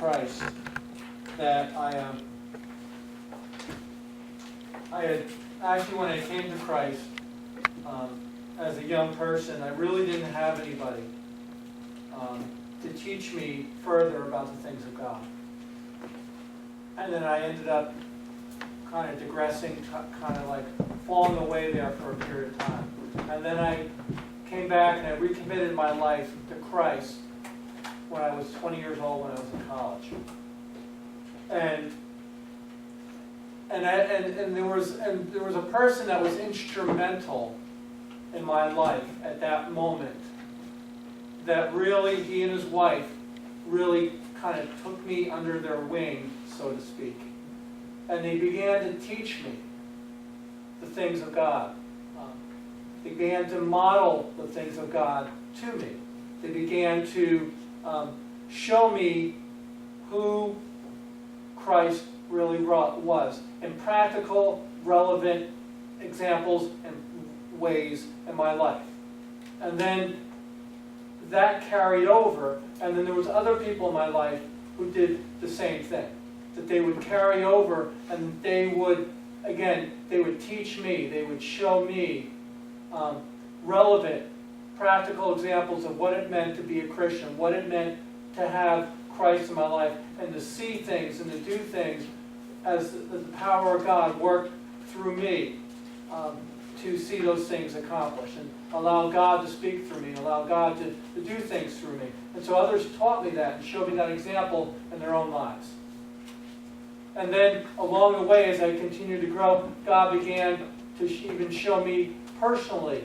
Christ that I had actually, when I came to Christ as a young person, I really didn't have anybody to teach me further about the things of God. And then I ended up kind of digressing, kind of like falling away there for a period of time. And then I came back and I recommitted my life to Christ when I was 20 years old, when I was in college. And there was a person that was instrumental in my life at that moment, that really, he and his wife really kind of took me under their wing, so to speak. And they began to teach me the things of God. They began to model the things of God to me. They began to show me who Christ really was in practical, relevant examples and ways in my life. And then that carried over, and then there was other people in my life who did the same thing. That they would carry over, and they would, again, they would teach me, they would show me relevant, practical examples of what it meant to be a Christian, what it meant to have Christ in my life, and to see things and to do things as the power of God worked through me to see those things accomplished, and allow God to speak through me, and allow God to do things through me. And so others taught me that and showed me that example in their own lives. And then along the way, as I continued to grow, God began to even show me personally.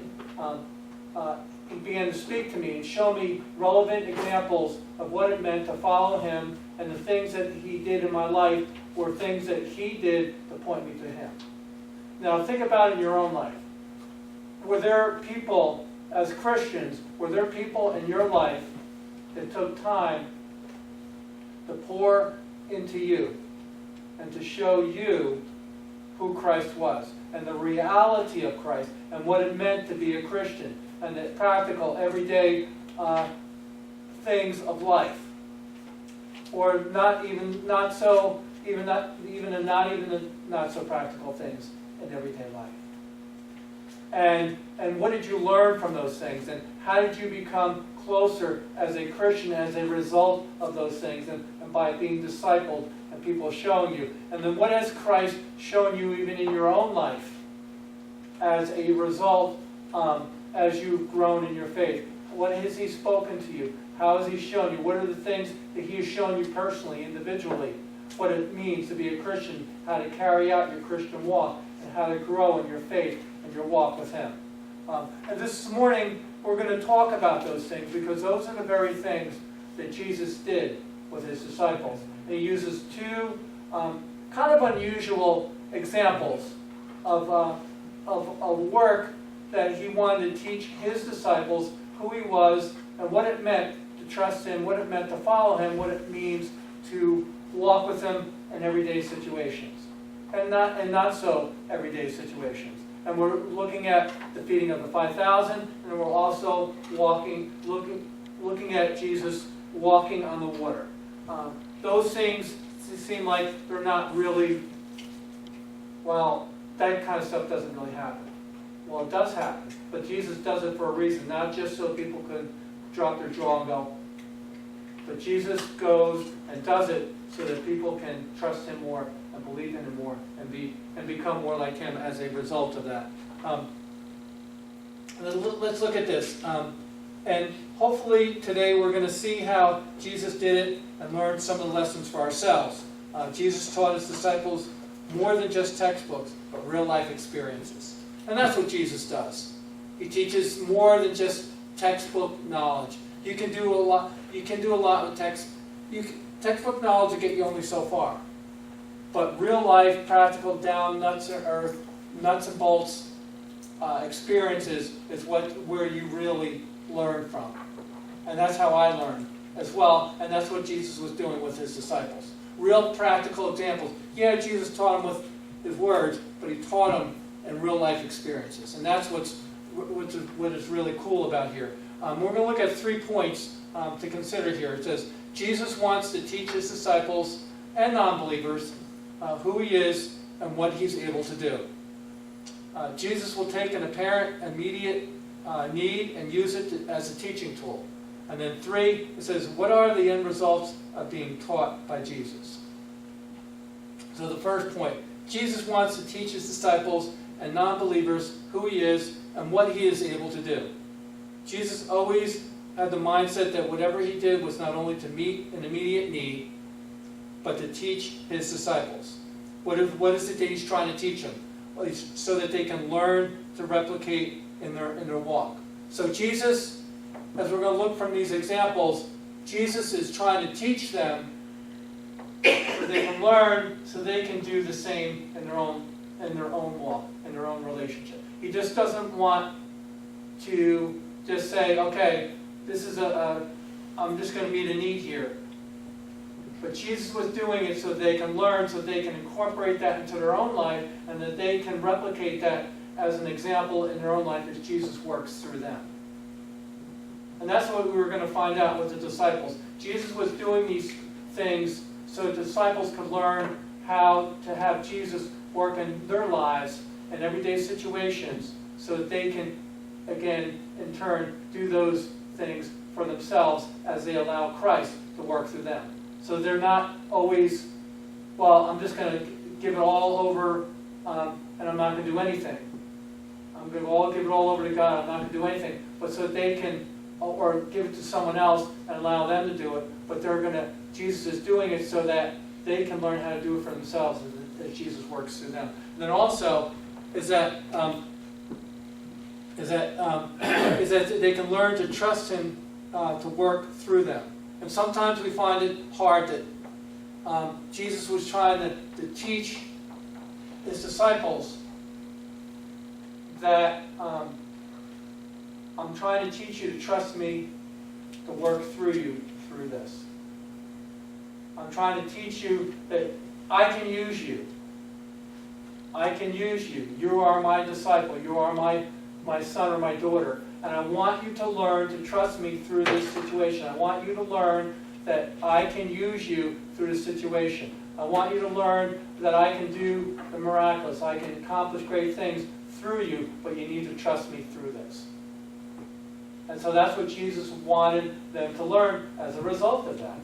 He began to speak to me and show me relevant examples of what it meant to follow Him, and the things that He did in my life were things that He did to point me to Him. Now think about it in your own life. Were there people, as Christians, were there people in your life that took time to pour into you and to show you who Christ was, and the reality of Christ, and what it meant to be a Christian, and the practical, everyday things of life, or not so practical things in everyday life? And what did you learn from those things? And how did you become closer as a Christian as a result of those things, and by being discipled and people showing you? And then what has Christ shown you even in your own life as a result, as you've grown in your faith? What has He spoken to you? How has He shown you? What are the things that He has shown you personally, individually? What it means to be a Christian, how to carry out your Christian walk, and how to grow in your faith and your walk with Him. And this morning, we're going to talk about those things, because those are the very things that Jesus did with His disciples. And He uses two kind of unusual examples of work that He wanted to teach His disciples who He was, and what it meant to trust Him, what it meant to follow Him, what it means to walk with Him in everyday situations, and not so everyday situations. And we're looking at the feeding of the 5,000, and we're also looking at Jesus walking on the water. Those things seem like they're not really, well, that kind of stuff doesn't really happen. Well, it does happen, but Jesus does it for a reason, not just so people can drop their jaw and go. But Jesus goes and does it so that people can trust Him more and believe in Him more and become more like Him as a result of that. Let's look at this. And hopefully today we're going to see how Jesus did it and learn some of the lessons for ourselves. Jesus taught His disciples more than just textbooks, but real life experiences. And that's what Jesus does. He teaches more than just textbook knowledge. You can do a lot. You can do a lot with textbook knowledge will get you only so far. But real life, practical, down, nuts and earth, nuts and bolts experiences is where you really learn from. And that's how I learned as well. And that's what Jesus was doing with His disciples. Real practical examples. Yeah, Jesus taught them with His words, but He taught them in real life experiences. And that's what is really cool about here. We're going to look at 3 points to consider here. It says, Jesus wants to teach his disciples and non-believers who he is and what he's able to do. Jesus will take an apparent, immediate need and use it as a teaching tool. And then 3, it says, what are the end results of being taught by Jesus? So the first point, Jesus wants to teach his disciples and non-believers who he is and what he is able to do. Jesus always had the mindset that whatever he did was not only to meet an immediate need, but to teach his disciples. What is it that he's trying to teach them? Well, so that they can learn to replicate in their walk. So Jesus, as we're going to look from these examples, Jesus is trying to teach them so they can learn, so they can do the same in their own walk, in their own relationship. He just doesn't want to just say, okay, this is I'm just going to meet a need here. But Jesus was doing it so they can learn, so they can incorporate that into their own life, and that they can replicate that as an example in their own life as Jesus works through them. And that's what we were going to find out with the disciples. Jesus was doing these things so the disciples could learn how to have Jesus work in their lives in everyday situations so that they can, again, in turn, do those things for themselves as they allow Christ to work through them. So they're not always, well, I'm just going to give it all over and I'm not going to do anything. I'm going to give it all over to God. I'm not going to do anything. But so that they can, or give it to someone else and allow them to do it. But Jesus is doing it so that they can learn how to do it for themselves as Jesus works through them. And then also is that they can learn to trust him to work through them. And sometimes we find it hard that Jesus was trying to teach his disciples that I'm trying to teach you to trust me to work through you through this. I'm trying to teach you that I can use you. I can use you. You are my disciple. You are my son or my daughter. And I want you to learn to trust me through this situation. I want you to learn that I can use you through this situation. I want you to learn that I can do the miraculous. I can accomplish great things through you, but you need to trust me through this. And so that's what Jesus wanted them to learn as a result of that.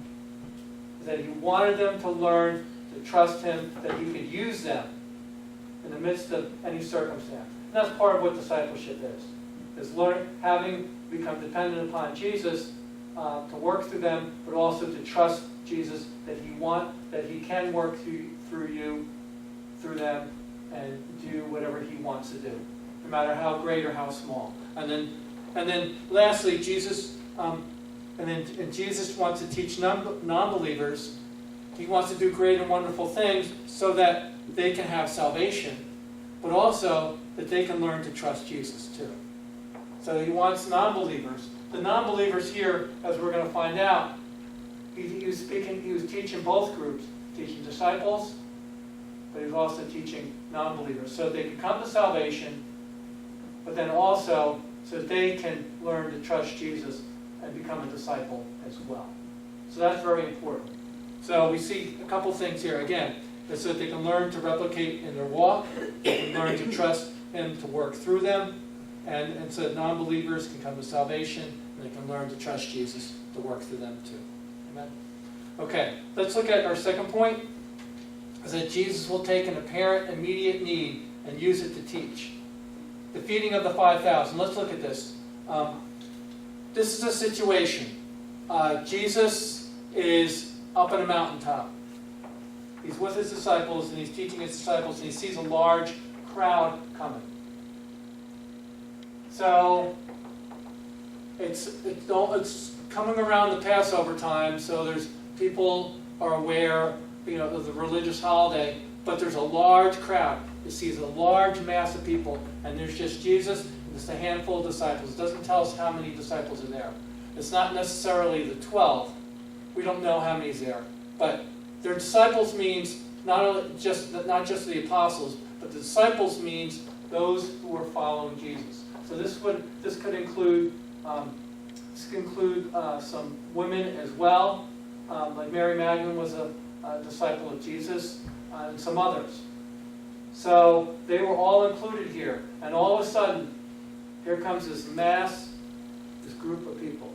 Is that he wanted them to learn to trust him, that he could use them in the midst of any circumstance. And that's part of what discipleship is having become dependent upon Jesus to work through them, but also to trust Jesus that he can work through you, through them, and do whatever he wants to do, no matter how great or how small. And then lastly, Jesus wants to teach non-believers. He wants to do great and wonderful things so that they can have salvation, but also that they can learn to trust Jesus too. So he wants non-believers. The non-believers here, as we're going to find out, he was teaching both groups, teaching disciples, but he was also teaching non-believers, so they could come to salvation, but then also so that they can learn to trust Jesus and become a disciple as well. So that's very important. So we see a couple things here. Again, so that they can learn to replicate in their walk, they can learn to trust him to work through them, and so that non-believers can come to salvation, and they can learn to trust Jesus to work through them too. Amen? Okay, let's look at our second point, is that Jesus will take an apparent immediate need and use it to teach. The feeding of the 5,000. Let's look at this. This is a situation. Jesus is up on a mountaintop. He's with his disciples, and he's teaching his disciples, and he sees a large crowd coming. So it's coming around the Passover time, so there's people are aware, of the religious holiday, but there's a large crowd. He sees a large mass of people, and there's just Jesus and just a handful of disciples. It doesn't tell us how many disciples are there. It's not necessarily the 12. We don't know how many's there, but their disciples means not just the apostles, but the disciples means those who are following Jesus. So this could include some women as well. like Mary Magdalene was a disciple of Jesus, and some others. So they were all included here. And all of a sudden, here comes this group of people.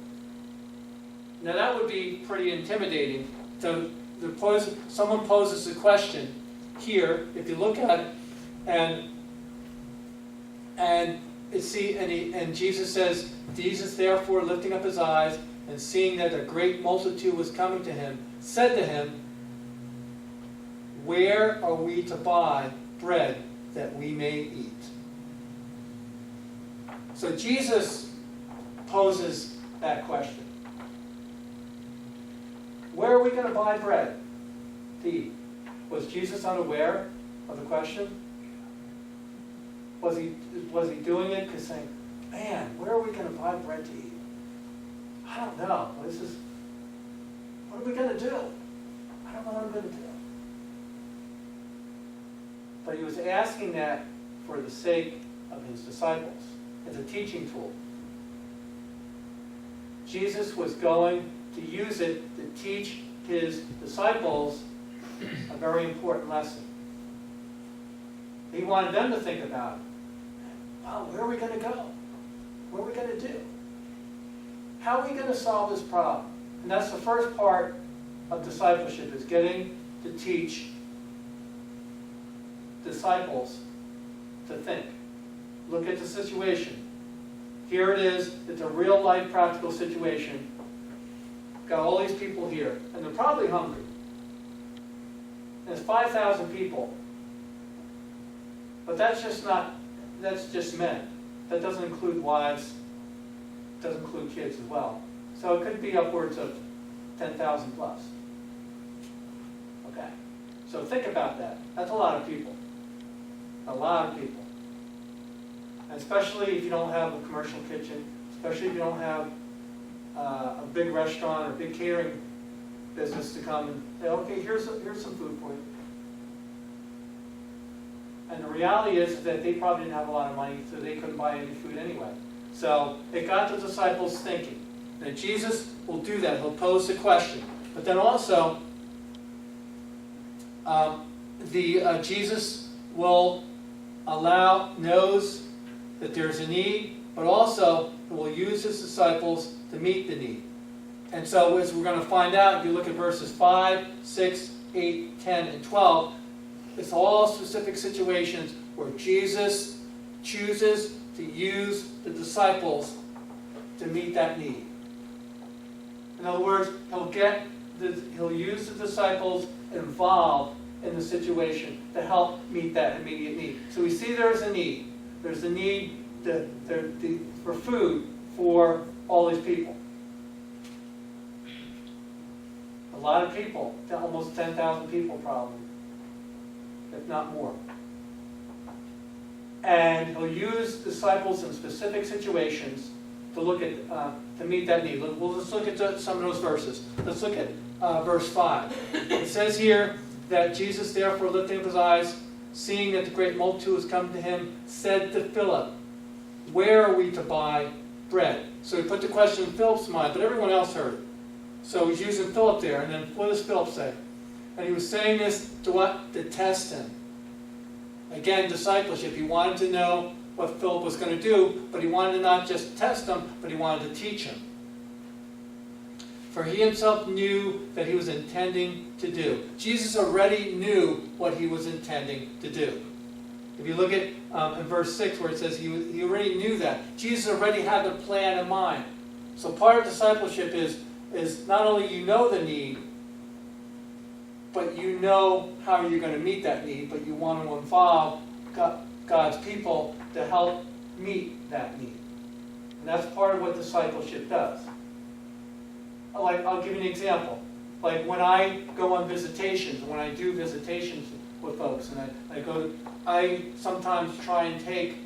Now that would be pretty intimidating. Someone poses a question here, if you look at it, and Jesus says, Jesus therefore lifting up his eyes and seeing that a great multitude was coming to him, said to him, where are we to buy bread that we may eat? So Jesus poses that question. Where are we going to buy bread to eat? Was Jesus unaware of the question? Was he doing it because saying, man, where are we going to buy bread to eat? I don't know. What are we going to do? I don't know what I'm going to do. But he was asking that for the sake of his disciples, as a teaching tool. Jesus was going to use it to teach his disciples a very important lesson. He wanted them to think about it. Wow, where are we going to go? What are we going to do? How are we going to solve this problem? And that's the first part of discipleship, is getting to teach disciples to think. Look at the situation. Here it is. It's a real life practical situation. Got all these people here, and they're probably hungry. There's 5,000 people. But that's just men. That doesn't include wives, doesn't include kids as well. So it could be upwards of 10,000 plus. Okay. So think about that. That's a lot of people. A lot of people. And especially if you don't have a commercial kitchen, especially if you don't have a big restaurant or big catering business to come and say, okay, here's some food for you. And the reality is that they probably didn't have a lot of money, so they couldn't buy any food anyway. So it got the disciples thinking. And Jesus will do that. He'll pose the question. But then also, Jesus will knows that there's a need, but also will use his disciples to meet the need. And so as we're going to find out, if you look at verses 5, 6, 8, 10, and 12, it's all specific situations where Jesus chooses to use the disciples to meet that need. In other words, he'll use the disciples involved in the situation to help meet that immediate need. So we see there's a need. There's a need for food for all these people. A lot of people, almost 10,000 people probably, if not more. And he'll use disciples in specific situations to look at to meet that need. Let's look at some of those verses. Let's look at verse 5. It says here that Jesus, therefore, lifting up his eyes, seeing that the great multitude was come to him, said to Philip, where are we to buy bread? So he put the question in Philip's mind, but everyone else heard it. So he's using Philip there. And then what does Philip say? And he was saying this to what? To test him. Again, discipleship. He wanted to know what Philip was going to do, but he wanted to not just test him, but he wanted to teach him. For he himself knew that he was intending to do. Jesus already knew what he was intending to do. If you look at in verse 6 where it says he already knew that. Jesus already had the plan in mind. So part of discipleship is not only you know the need, but you know how you're going to meet that need, but you want to involve God's people to help meet that need. And that's part of what discipleship does. I'll give you an example. Like when I go on visitations, when I do visitations with folks, and I sometimes try and take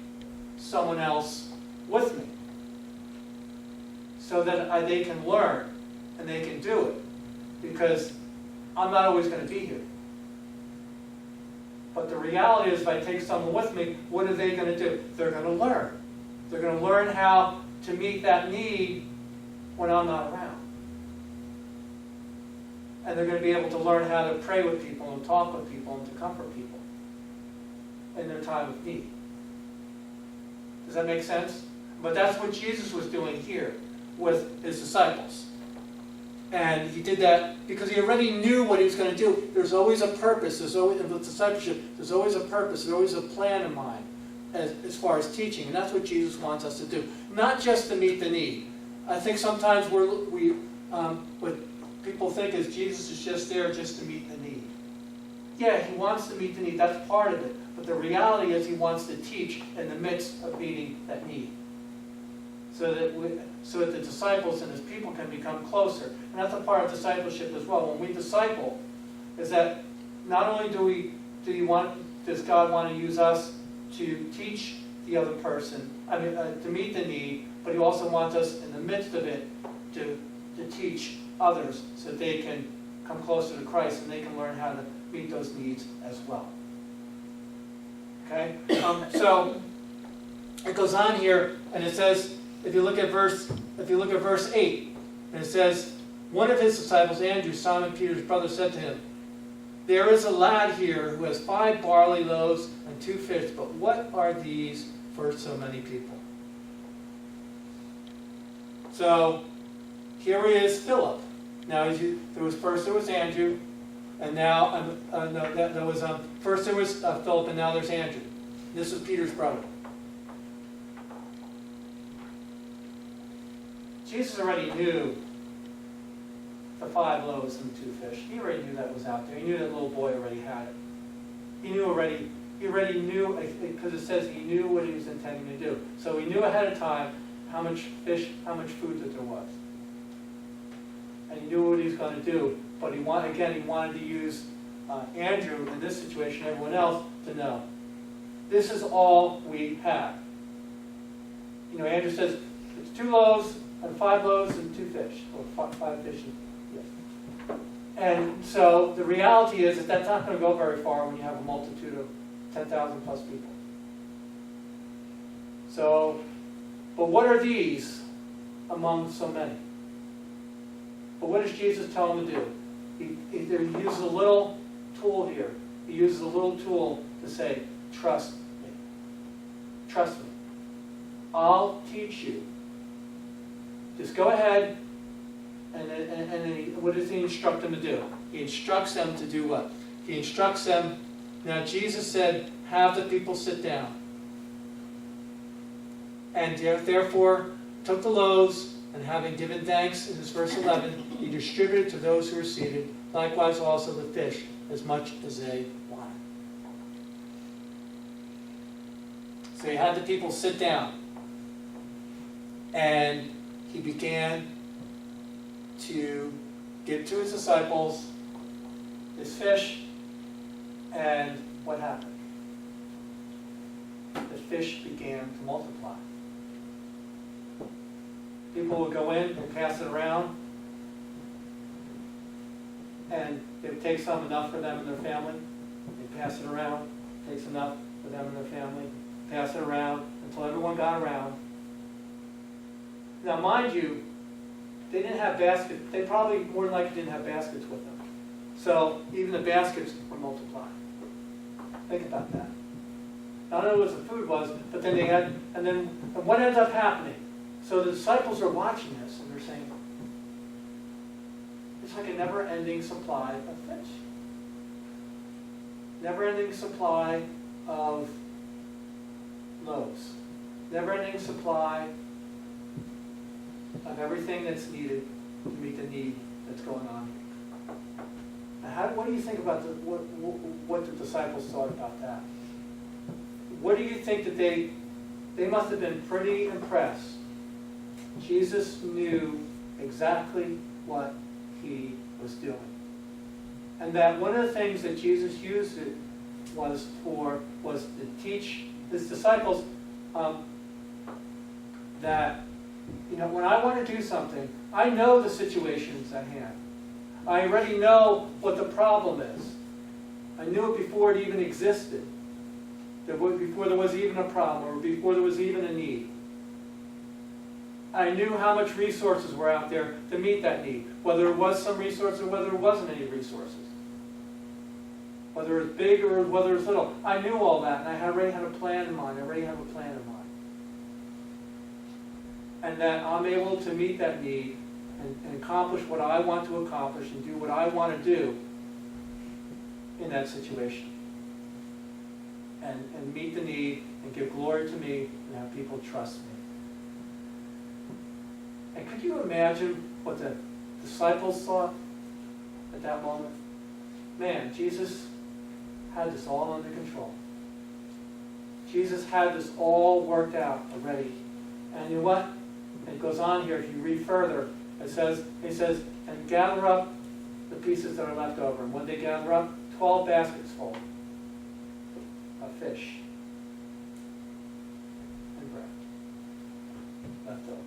someone else with me so that they can learn and they can do it, because I'm not always going to be here. But the reality is, if I take someone with me, what are they going to do? They're going to learn. They're going to learn how to meet that need when I'm not around. And they're going to be able to learn how to pray with people and talk with people and to comfort people in their time of need. Does that make sense? But that's what Jesus was doing here with his disciples. And he did that because he already knew what he was going to do. There's always a purpose. There's always, in discipleship, there's always a purpose. There's always a plan in mind as far as teaching. And that's what Jesus wants us to do. Not just to meet the need. I think sometimes what people think is Jesus is just there just to meet the need. Yeah, he wants to meet the need. That's part of it. But the reality is he wants to teach in the midst of meeting that need. So that the disciples and his people can become closer. And that's a part of discipleship as well. When we disciple, is that not only does God want to use us to teach the other person, to meet the need, but he also wants us in the midst of it to teach others so that they can come closer to Christ and they can learn how to meet those needs as well. Okay? So it goes on here and it says, if you look at verse 8, and it says, one of his disciples, Andrew, Simon Peter's brother, said to him, there is a lad here who has 5 barley loaves and 2 fish, but what are these for so many people? So here he is, Philip. Now there was Andrew, and now first there was Philip, and now there's Andrew. This is Peter's brother. Jesus already knew the 5 loaves and 2 fish. He already knew that was out there. He knew that little boy already had it. He already knew, because it says he knew what he was intending to do. So he knew ahead of time how much food that there was. And he knew what he was going to do. But he wanted to use Andrew in this situation, everyone else, to know. This is all we have. Andrew says, it's 2 loaves, and 5 loaves and 2 fish, or 5 fish. Yes. And so the reality is that that's not going to go very far when you have a multitude of 10,000 plus people. So, but what are these among so many? But what does Jesus tell them to do? He uses a little tool here. He uses a little tool to say, trust me. Trust me. I'll teach you. Just go ahead, and then what does he instruct them to do? He instructs them to do what? He instructs them, now Jesus said, have the people sit down. And therefore took the loaves, and having given thanks, in this verse 11, he distributed to those who were seated, likewise also the fish, as much as they wanted. So he had the people sit down, and he began to give to his disciples his fish, and what happened? The fish began to multiply. People would go in and pass it around, and they would take some, enough for them and their family. They'd pass it around, takes enough for them and their family, pass it around until everyone got around. Now, mind you, they didn't have baskets. They probably more than likely didn't have baskets with them. So even the baskets were multiplied. Think about that. Not only what the food was, but then and what ends up happening? So the disciples are watching this, and they're saying, it's like a never-ending supply of fish. Never-ending supply of loaves. Never-ending supply of everything that's needed to meet the need that's going on here. Now, what do you think about what the disciples thought about that? What do you think that they must have been pretty impressed? Jesus knew exactly what he was doing. And that one of the things that Jesus used it was to teach his disciples that, when I want to do something, I know the situations at hand. I already know what the problem is. I knew it before it even existed. Before there was even a problem, or before there was even a need. I knew how much resources were out there to meet that need, whether it was some resources or whether there wasn't any resources. Whether it was big or whether it was little. I knew all that, and I already had a plan in mind. And that I'm able to meet that need and accomplish what I want to accomplish and do what I want to do in that situation. And meet the need and give glory to me and have people trust me. And could you imagine what the disciples thought at that moment? Man, Jesus had this all under control. Jesus had this all worked out already. And you know what? It goes on here, if you read further, he says, and gather up the pieces that are left over. And when they gather up, 12 baskets full of fish and bread left over.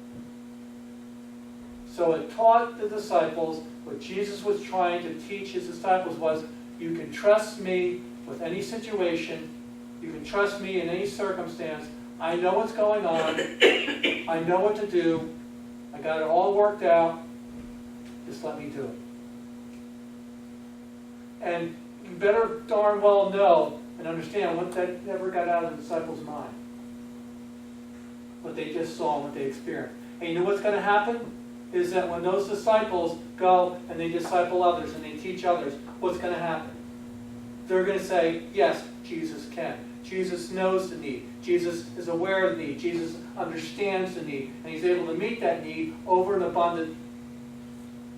So it taught the disciples, what Jesus was trying to teach his disciples was, you can trust me with any situation, you can trust me in any circumstance. I know what's going on, I know what to do, I got it all worked out, just let me do it. And you better darn well know and understand what that never got out of the disciples' mind. What they just saw and what they experienced. And you know what's going to happen? Is that when those disciples go and they disciple others and they teach others, what's going to happen? They're going to say, yes, Jesus can. Jesus knows the need. Jesus is aware of the need. Jesus understands the need. And he's able to meet that need over and abundant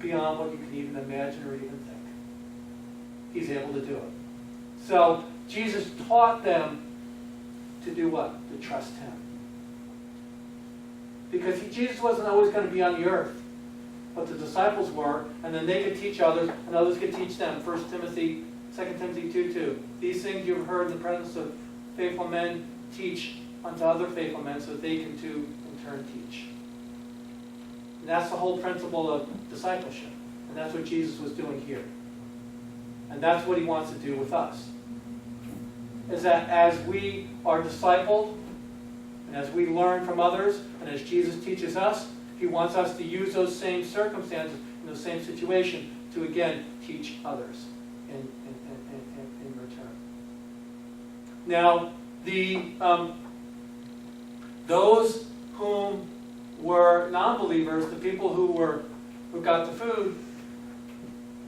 beyond what you can even imagine or even think. He's able to do it. So Jesus taught them to do what? To trust him. Because Jesus wasn't always going to be on the earth. But the disciples were, and then they could teach others, and others could teach them. 2 Timothy 2:2. These things you have heard in the presence of faithful men, teach unto other faithful men, so that they can too in turn teach. And that's the whole principle of discipleship. And that's what Jesus was doing here. And that's what he wants to do with us. Is that as we are discipled, and as we learn from others, and as Jesus teaches us, he wants us to use those same circumstances in those same situation to again teach others in return. Now, those whom were non-believers, the people who got the food,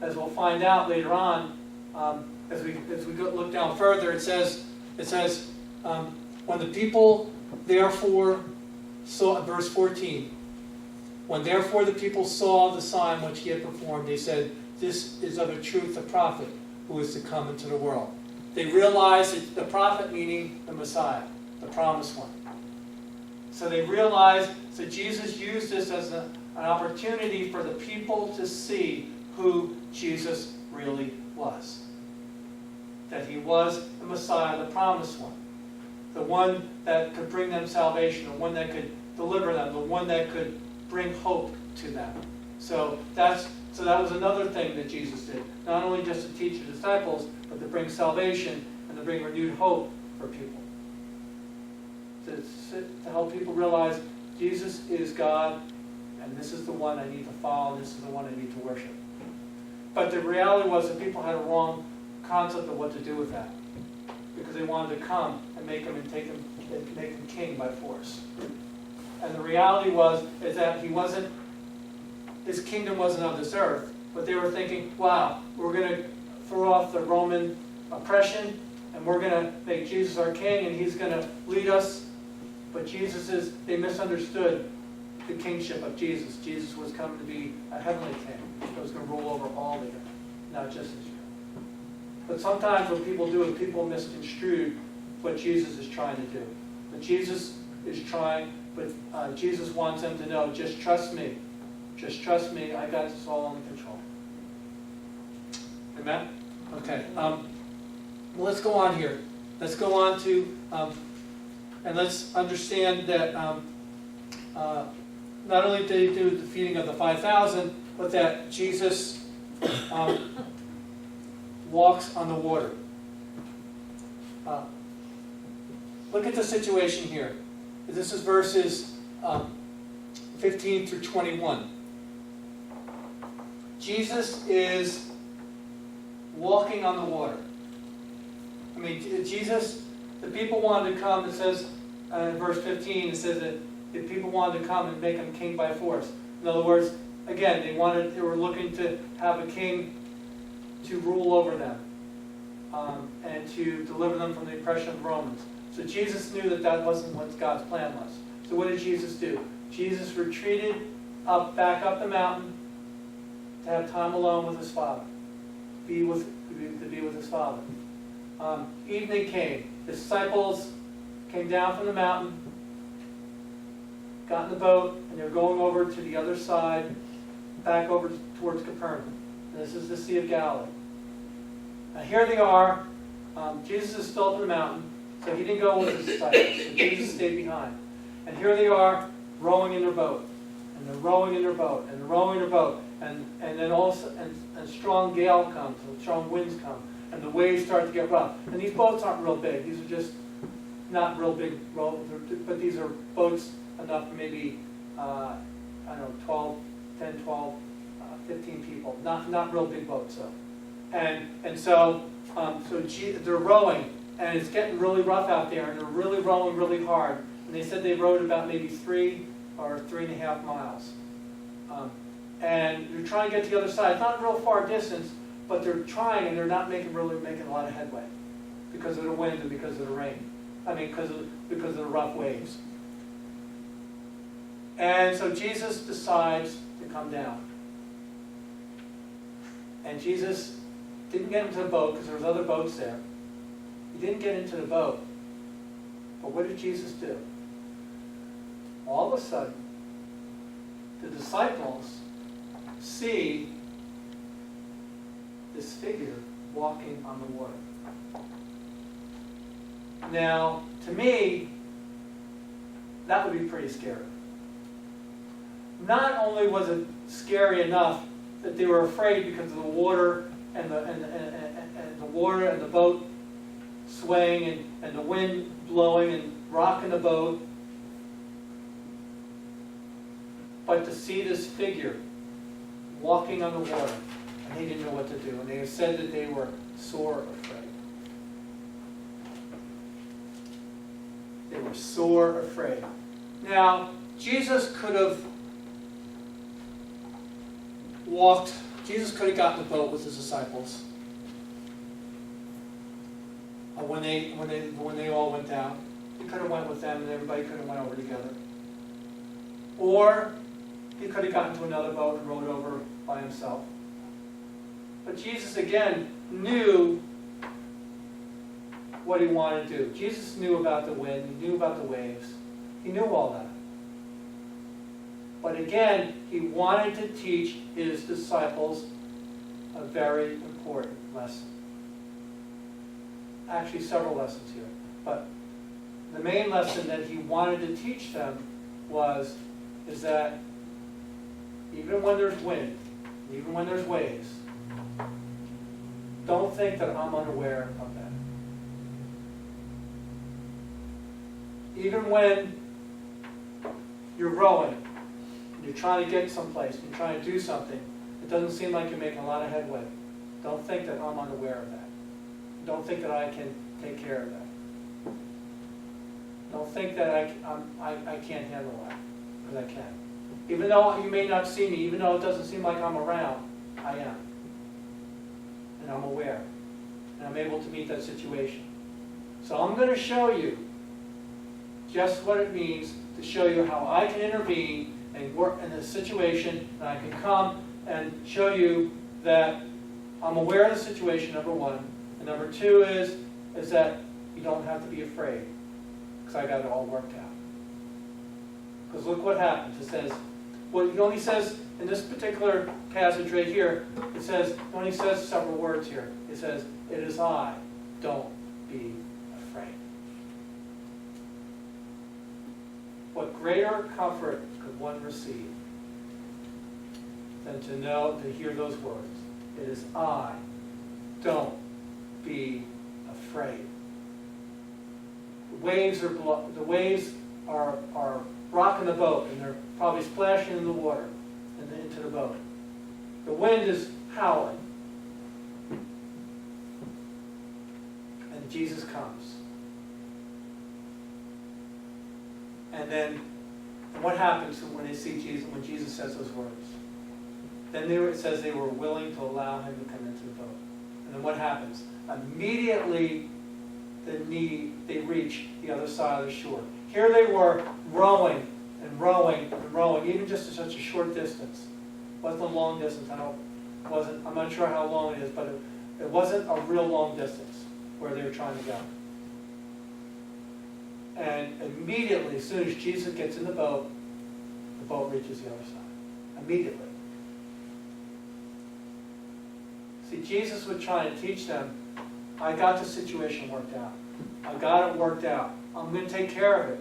as we'll find out later on, as we look down further, it says when the people therefore saw, verse 14, when therefore the people saw the sign which he had performed, they said, this is of a truth the prophet who is to come into the world. They realized that the prophet meaning the Messiah, the promised one. So they realized that Jesus used this as an opportunity for the people to see who Jesus really was. That he was the Messiah, the promised one. The one that could bring them salvation, the one that could deliver them, the one that could bring hope to them. So that was another thing that Jesus did. Not only just to teach the disciples, but to bring salvation and to bring renewed hope for people. To help people realize Jesus is God, and this is the one I need to follow, and this is the one I need to worship. But the reality was that people had a wrong concept of what to do with that. Because they wanted to come and make him king by force. And the reality is that his kingdom wasn't of this earth, but they were thinking, wow, we're going to throw off the Roman oppression, and we're going to make Jesus our king, and he's going to lead us. But they misunderstood the kingship of Jesus. Jesus was coming to be a heavenly king that was going to rule over all the earth, not just Israel. But sometimes what people do is people misconstrue what Jesus is trying to do. But Jesus wants them to know, just trust me. Just trust me, I got this all under control. Amen? Okay. Well, let's go on here. Let's go on to, and let's understand that not only did he do the feeding of the 5,000, but that Jesus walks on the water. Look at the situation here. This is verses 15 through 21. Jesus is walking on the water. I mean, Jesus, the people wanted to come, it says in verse 15, it says that the people wanted to come and make him king by force. In other words, again, they were looking to have a king to rule over them and to deliver them from the oppression of the Romans. So Jesus knew that that wasn't what God's plan was. So what did Jesus do? Jesus retreated back up the mountain to have time alone with his Father, to be with his Father. Evening came. The disciples came down from the mountain, got in the boat, and they're going over to the other side, back over towards Capernaum. And this is the Sea of Galilee. Now here they are. Jesus is still up in the mountain, so he didn't go with his disciples. So Jesus stayed behind. And here they are, rowing in their boat. And they're rowing in their boat, and they're rowing in their boat. And then also, and strong gale comes, and strong winds come, and the waves start to get rough. And these boats aren't real big. These are just not real big, but these are boats enough, maybe, 10, 12, 15 people. Not real big boats, though. And so they're rowing, and it's getting really rough out there, and they're really rowing really hard. And they said they rowed about maybe 3 or 3.5 miles. And they're trying to get to the other side. It's not a real far distance, but they're trying, and they're not really making a lot of headway because of the wind and because of the rain. I mean, because of the rough waves. And so Jesus decides to come down. And Jesus didn't get into the boat because there was other boats there. He didn't get into the boat. But what did Jesus do? All of a sudden, the disciples see this figure walking on the water. Now, to me, that would be pretty scary. Not only was it scary enough that they were afraid because of the water and the water and the boat swaying and the wind blowing and rocking the boat, but to see this figure walking on the water, and they didn't know what to do, and they said that they were sore afraid. They were sore afraid. Now, Jesus could have gotten the boat with his disciples when they all went down. He could have went with them, and everybody could have went over together. Or he could have gotten to another boat and rowed over by himself. But Jesus, again, knew what he wanted to do. Jesus knew about the wind. He knew about the waves. He knew all that. But again, he wanted to teach his disciples a very important lesson. Actually, several lessons here. But the main lesson that he wanted to teach them is that even when there's wind, even when there's waves, don't think that I'm unaware of that. Even when you're rowing, and you're trying to get someplace, and you're trying to do something, it doesn't seem like you're making a lot of headway. Don't think that I'm unaware of that. Don't think that I can take care of that. Don't think that I can't handle that, because I can. Even though you may not see me, even though it doesn't seem like I'm around, I am. And I'm aware. And I'm able to meet that situation. So I'm going to show you just what it means to show you how I can intervene and work in a situation, and I can come and show you that I'm aware of the situation, number one. And number two is that you don't have to be afraid, because I got it all worked out. Because look what happens. It says, well, he only says, in this particular passage right here, it only says several words here. It says, it is I, don't be afraid. What greater comfort could one receive than to hear those words? It is I, don't be afraid. The waves are rocking stuck in the boat, and they're probably splashing in the water and into the boat. The wind is howling. And Jesus comes. And then what happens when they see Jesus, when Jesus says those words? Then it says they were willing to allow him to come into the boat. And then what happens? Immediately they reach the other side of the shore. Here they were rowing and rowing and rowing, even just such a short distance. It wasn't a long distance. I'm not sure how long it is, but it wasn't a real long distance where they were trying to go. And immediately, as soon as Jesus gets in the boat reaches the other side. Immediately. See, Jesus was trying to teach them, I got the situation worked out. I got it worked out. I'm going to take care of it.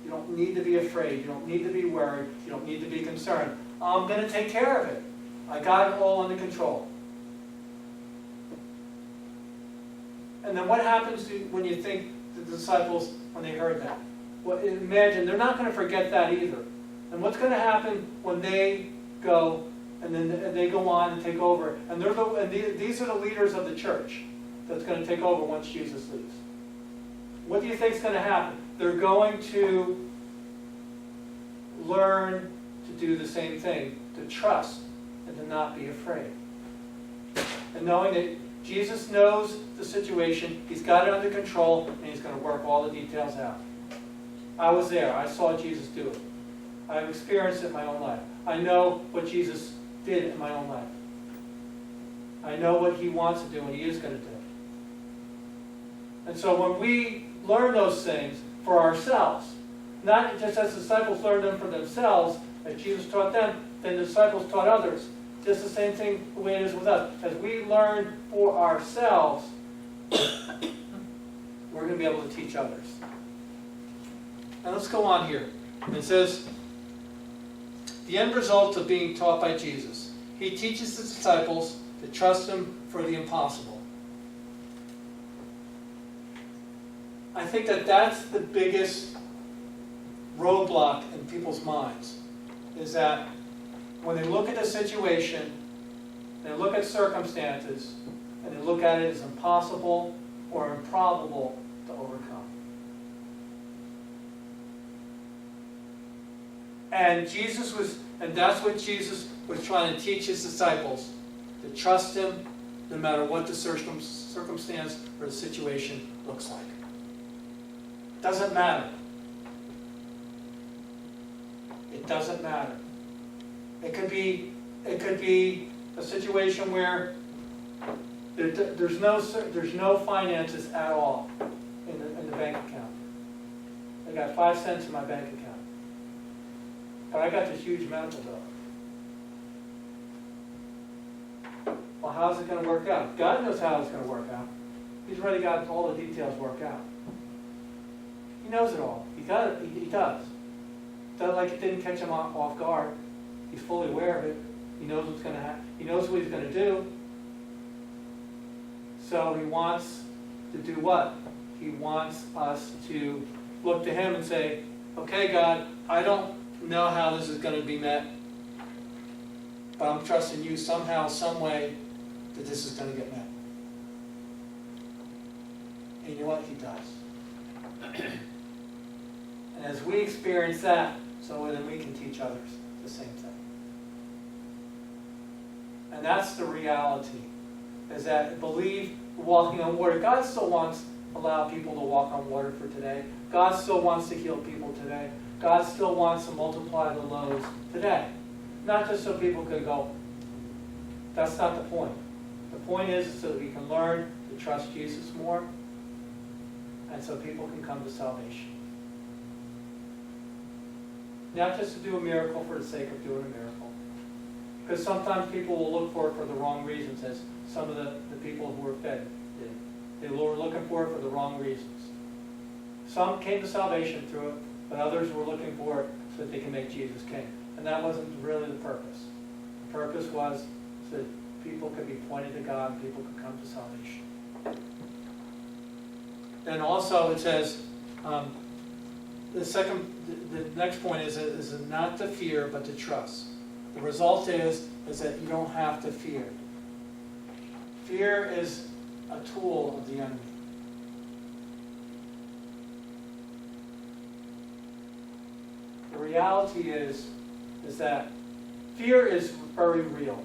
You don't need to be afraid. You don't need to be worried. You don't need to be concerned. I'm going to take care of it. I got it all under control. And then what happens when you think the disciples, when they heard that? Well, imagine, they're not going to forget that either. And what's going to happen when they go and then they go on and take over? And these are the leaders of the church that's going to take over once Jesus leaves. What do you think is going to happen? They're going to learn to do the same thing, to trust and to not be afraid. And knowing that Jesus knows the situation, he's got it under control, and he's going to work all the details out. I was there. I saw Jesus do it. I've experienced it in my own life. I know what Jesus did in my own life. I know what he wants to do and he is going to do. And so when we learn those things for ourselves, not just as disciples learned them for themselves, as Jesus taught them, then the disciples taught others. Just the same thing the way it is with us. As we learn for ourselves, we're going to be able to teach others. Now let's go on here. It says, the end result of being taught by Jesus. He teaches his disciples to trust him for the impossible. I think that that's the biggest roadblock in people's minds, is that when they look at a situation, they look at circumstances, and they look at it as impossible or improbable to overcome. And that's what Jesus was trying to teach his disciples, to trust him no matter what the circumstance or the situation looks like. It doesn't matter. It doesn't matter. It could be a situation where there's no finances at all in the bank account. I got 5 cents in my bank account. But I got this huge medical bill. Well, how's it going to work out? God knows how it's going to work out. He's already got all the details worked out. He knows it all. He does. It's not like it didn't catch him off guard. He's fully aware of it. He knows what's going to happen. He knows what he's going to do. So he wants to do what? He wants us to look to him and say, okay, God, I don't know how this is going to be met, but I'm trusting you somehow, some way, that this is going to get met. And you know what? He does. And as we experience that, so then we can teach others the same thing. And that's the reality, is that believe walking on water. God still wants to allow people to walk on water for today. God still wants to heal people today. God still wants to multiply the loaves today. Not just so people could go. That's not the point. The point is so that we can learn to trust Jesus more, and so people can come to salvation. Not just to do a miracle for the sake of doing a miracle. Because sometimes people will look for it for the wrong reasons, as some of the people who were fed did. They were looking for it for the wrong reasons. Some came to salvation through it, but others were looking for it so that they can make Jesus king. And that wasn't really the purpose. The purpose was so that people could be pointed to God and people could come to salvation. Then also it says, the next point is not to fear, but to trust. The result is that you don't have to fear. Fear is a tool of the enemy. The reality is that fear is very real.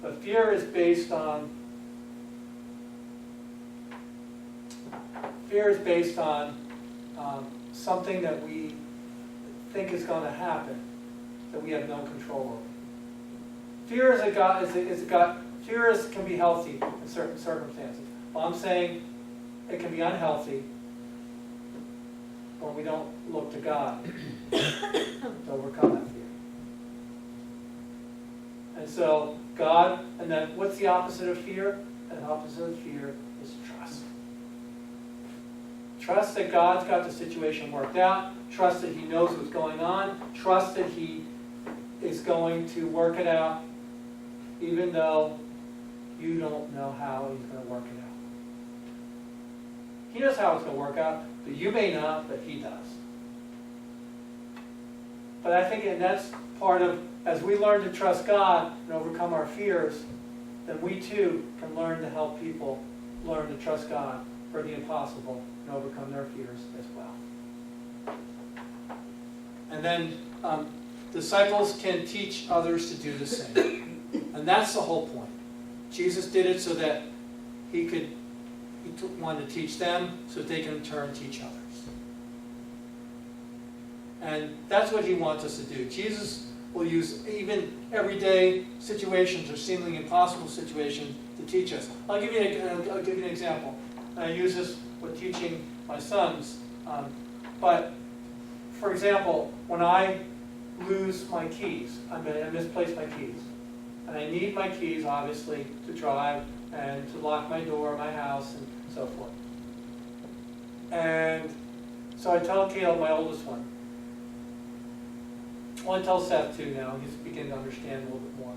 But fear is based on something that we think is going to happen that we have no control over. Fear can be healthy in certain circumstances. Well, I'm saying it can be unhealthy when we don't look to God to overcome that fear. And so God, and then what's the opposite of fear? And the opposite of fear is trust. Trust that God's got the situation worked out. Trust that He knows what's going on. Trust that He is going to work it out, even though you don't know how He's going to work it out. He knows how it's going to work out, but you may not, but He does. But I think, and that's part of, as we learn to trust God and overcome our fears, then we too can learn to help people learn to trust God for the impossible and overcome their fears as well. And then disciples can teach others to do the same. And that's the whole point. Jesus did it so that He wanted to teach them so that they can in turn teach others. And that's what He wants us to do. Jesus will use even everyday situations or seemingly impossible situations to teach us. I'll give you an example. I use this with teaching my sons. But, for example, when I lose my keys, I misplace my keys. And I need my keys, obviously, to drive and to lock my door, my house, and so forth. And so I tell Caleb, my oldest one. Well, I tell Seth too now. He's beginning to understand a little bit more.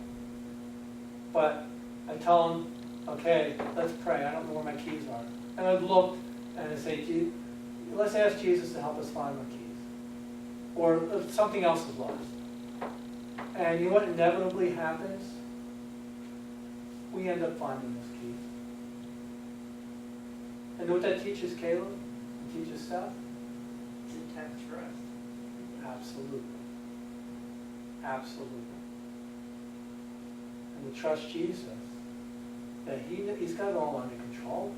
But I tell him, okay, let's pray. I don't know where my keys are. And I'd look and I'd say, let's ask Jesus to help us find my keys. Or something else is lost. And you know what inevitably happens? We end up finding those keys. And you know what that teaches Caleb? It teaches Seth? To have trust. Absolutely. Absolutely. And to trust Jesus, that He's got it all under control.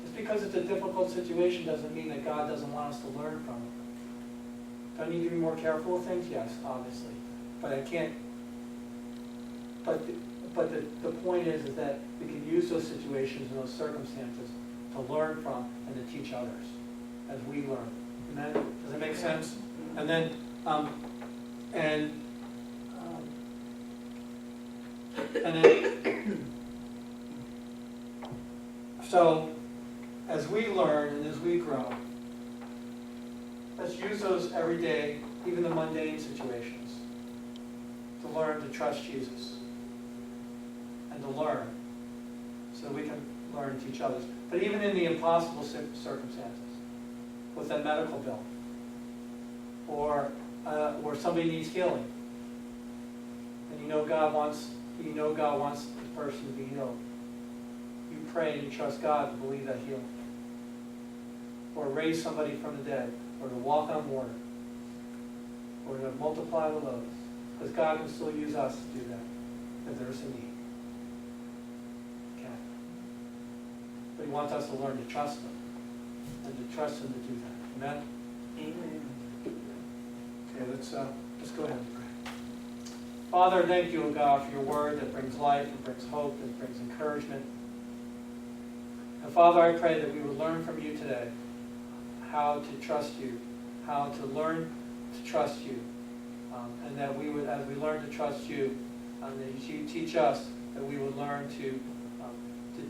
Just because it's a difficult situation doesn't mean that God doesn't want us to learn from it. Do I need to be more careful with things? Yes, obviously. But I can't. But the point is that we can use those situations and those circumstances to learn from and to teach others as we learn. Amen? Does that make sense? And then, so as we learn and as we grow, let's use those every day, even the mundane situations, to learn to trust Jesus and to learn so that we can learn to teach others. But even in the impossible circumstances, with a medical bill, or somebody needs healing, and you know God wants the person to be healed, you pray and you trust God to believe that healing, or raise somebody from the dead, or to walk on water, or to multiply the loaves, because God can still use us to do that if there's a need. Okay. But He wants us to learn to trust Him, and to trust Him to do that. Amen? Amen. Okay, let's go ahead and pray. Father, thank you, O God, for your word that brings life, and brings hope, and brings encouragement. And Father, I pray that we would learn from you today how to trust you, how to learn to trust you, and that we would, as we learn to trust you, that you teach us, that we would learn to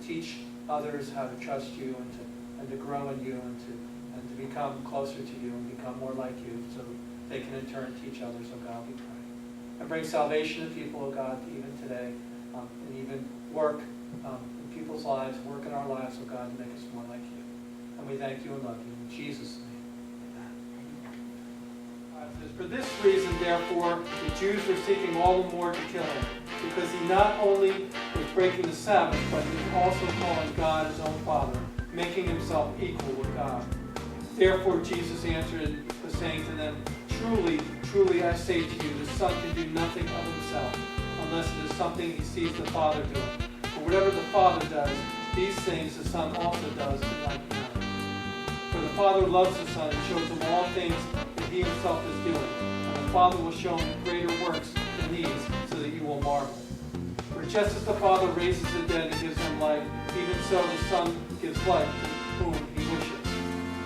teach others how to trust you and to grow in you and to become closer to you and become more like you, so they can in turn teach others. Oh God, we pray. And bring salvation to people, oh God, even today, and even work in people's lives, work in our lives, oh God, to make us more like you. And we thank you and love you. Jesus' name. God says, for this reason, therefore, the Jews were seeking all the more to kill him, because he not only was breaking the Sabbath, but he was also calling God his own Father, making himself equal with God. Therefore Jesus answered, saying to them, truly, truly I say to you, the Son can do nothing of himself, unless it is something he sees the Father doing. For whatever the Father does, these things the Son also does in like manner. For the Father loves the Son and shows him all things that he himself is doing. And the Father will show him greater works than these, so that you will marvel. For just as the Father raises the dead and gives them life, even so the Son gives life to whom he wishes.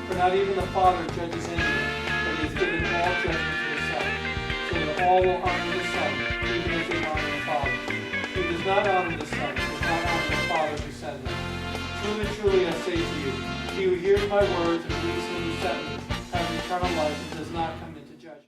For not even the Father judges anyone, but he has given all judgment to the Son, so that all will honor the Son, even as they honor the Father. Who does not honor the Son does not honor the Father who sent him. Truly, truly, I say to you, he who hears my words and believes him who sent me has eternal life and does not come into